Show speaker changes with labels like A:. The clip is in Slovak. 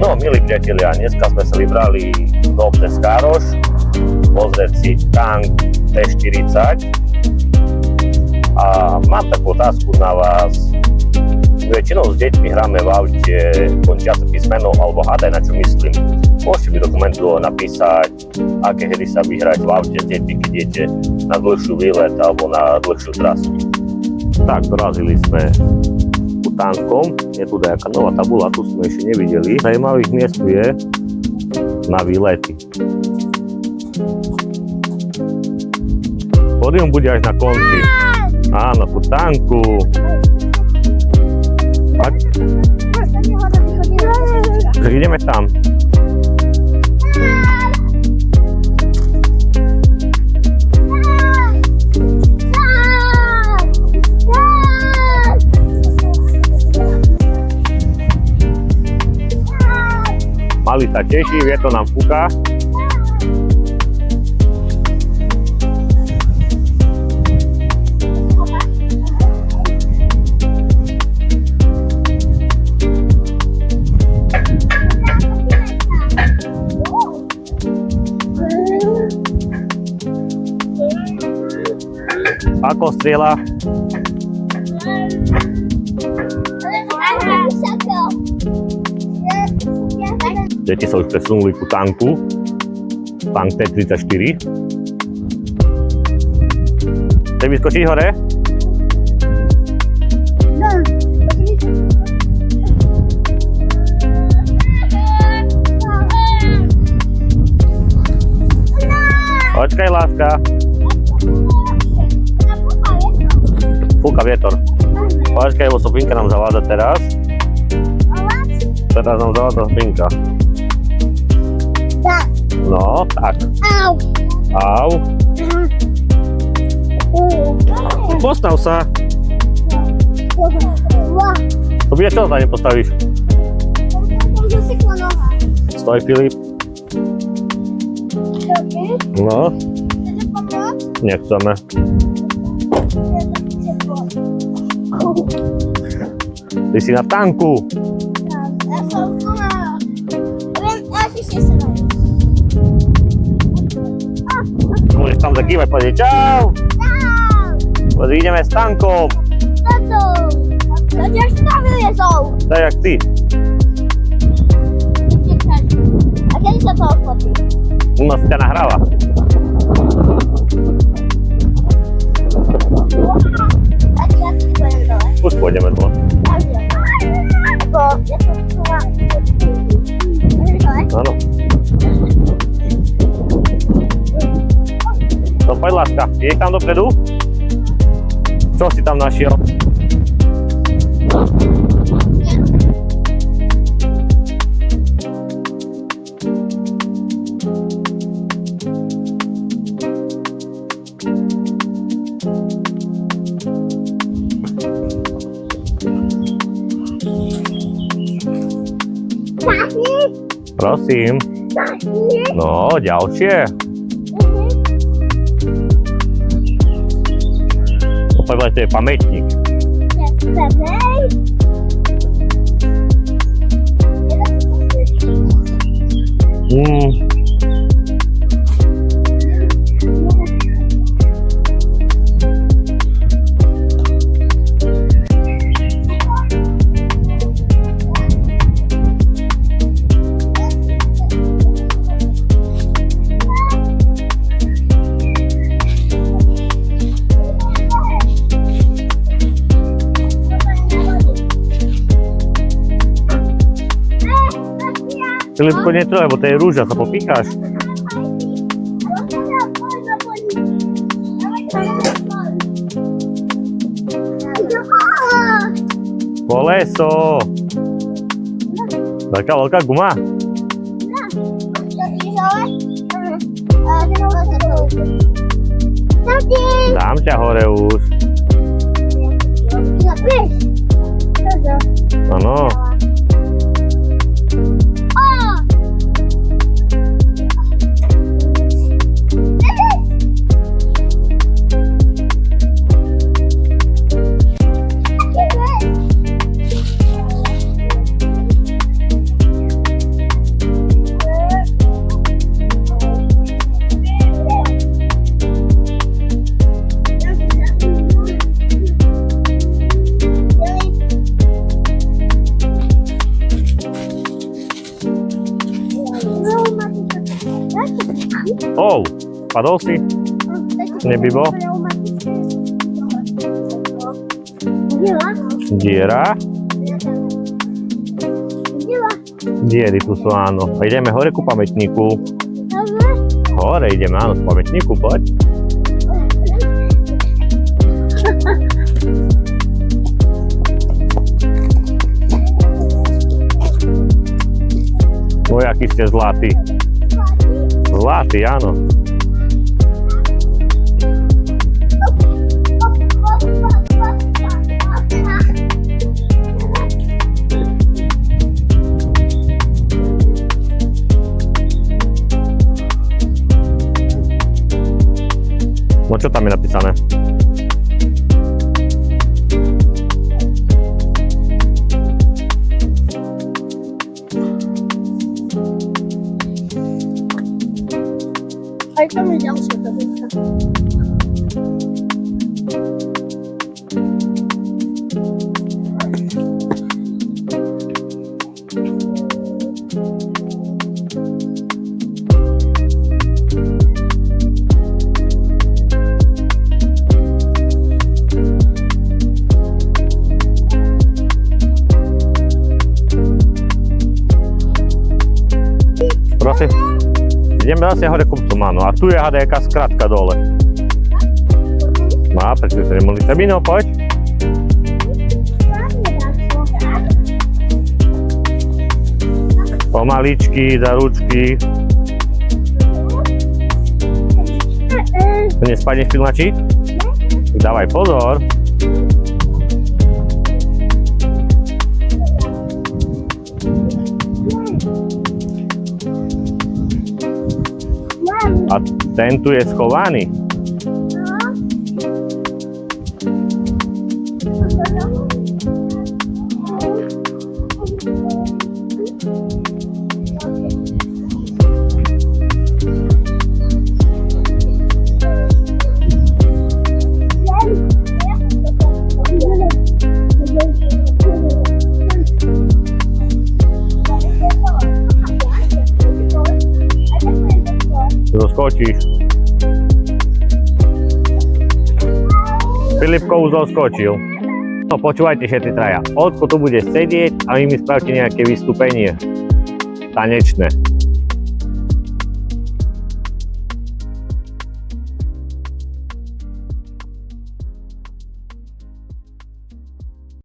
A: No, milí priatelia, dneska sme sa vybrali do obce Skároš pozrieť si tank T40 a mám takú otázku na vás. Väčšinou s deťmi hráme v aute končiace písmeno alebo hádaj, na čo myslím. Môžete mi do komentu napísať, aké hry sa vyhrať v aute s deťmi, keď idete na dlhšiu výlet alebo na dlhšiu trasu. Tak, dorazili sme tankom, je tu nejaká nová tabula, tu sme ešte nevideli. Zajímavých miest tu je na výlety. Pódium bude až na konci. Áno, tu tanku. Tak ideme tam. Mali sa teší, vietor nám fúka. Ako strieľa? Deti sa už presunuli ku tanku. Tank T34. Chceš vyskočiť hore? Počkaj, láska. Fúka vietor. Počkaj, lebo Sopinka nám zavádza teraz. Teraz nám zavádza Sopinka. No, tak.
B: Au.
A: Au. Postav sa. To bude čo sa nepostavíš? Stoj, Filip. No. Nechceme. Ty si na tanku.
B: Ja som tu na... Ja si sedaj.
A: Môžeš tam zakývať, povedať čau. Pozri, ideme s tankom.
B: Tato. Ja tiež tam vyliezol.
A: Tak jak ty.
B: A kedy sa to odfotí?
A: U nás ťa nahráva. Už pôjdeme dole. Áno. No poď, láska, je tam dopredu? Čo si tam našiel? Prosím. No, ďalšie. Poďme, to je pamätník. Filipko, nie to, lebo to je rúža, sa popíkáš. Koleso. Taká veľká guma. Dám ťa hore už. Áno. Oh, padol si? Nebibo? Diera? Diery tu sú, áno. A ideme hore ku pamätníku. Hore ideme, áno, ku pamätníku, poď. Oj, aký ste zlatý. Zlatý, áno. No čo tam je napísané?
B: Aj tam je ďalšia tabulka.
A: Prosím. Ideme zase hore kopcom, áno. A tu je hada jaká skratka dole. No, prečo sa nemohli Sabino, poď. Pomaličky, za ručky. Nespadneš pilnačí? Dávaj pozor. A ten tu je schovaný. Zoskočíš. Filipko už zoskočil. No počúvajte všetci traja. Ocko tu bude sedieť a vy mi spravte nejaké vystúpenie tanečné.